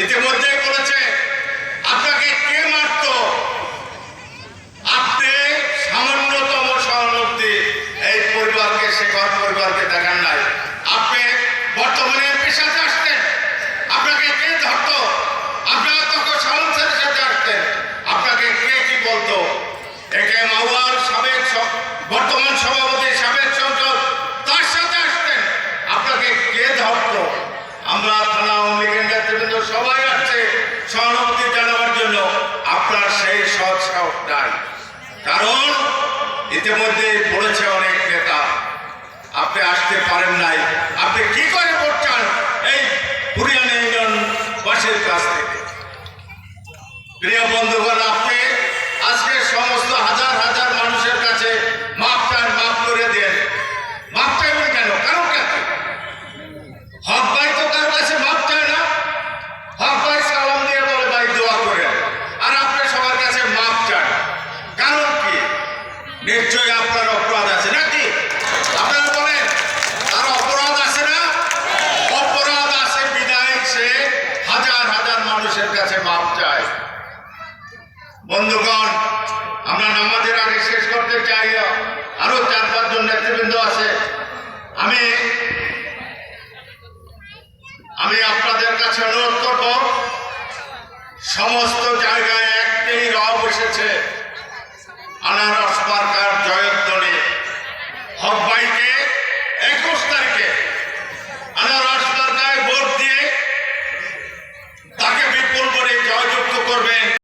ইতিমধ্যেই বলেছে আপনাকে কে মারত, আপনি সামান্যতম সহানুভূতি এই পরিবারকে, শেখর পরিবারকে দেখান নাই। আপনি বর্তমানে এমপির সাথে আসতেন, আপনাকে কে ধরত? আপনারা তখন সালামের সাথে আসতেন, আপনাকে কে কি বলতো? একে মাওয়ার সাবেক বর্তমান সভাপতি, সাবেক সংসদ, তার সাথে আসতেন, আপনাকে কে ধরত? আমরা থানা আওয়ামী লীগের নেতৃবৃন্দ সবাই আসছে সহানুভূতি জানাবার জন্য। আপনার সেই সৎ সাহস নাই, কারণ ইতিমধ্যে বলেছে অনেক নেতা আপনি আসতে পারেন নাই। আপনি কি করে ভোট চান এই বুড়িয়ানি ইউনিয়নবাসীর কাছ থেকে? প্রিয় বন্ধুগণ, আপনি আজকে সমস্ত হাজার হাজার মানুষের কাছে মাপ চান, মাপ করে দেন। মাপ চাইবেন কেন? কারণ কেন? হক ভাই তো কারো কাছে মাপ চায় না। হক ভাই সালাম দিয়ে বলে ভাই দোয়া করেন, আর আপনি সবার কাছে মাপ চান। কারণ কি? নিশ্চয়ই আপনার অপরাধ আছে নাকি? আপনারা বলেন তার অপরাধ আছে না? অপরাধ আছে বিদায় সে হাজার হাজার মানুষের কাছে মাপ চায়। বন্ধুগণ, আমরা নামাজের আগে শেষ করতে চাই। আরো 4-5 জন নেতৃবৃন্দ আছে। আমি আপনাদের কাছে অনুরোধ করব, সমস্ত জায়গায় একটাই রব এসেছে,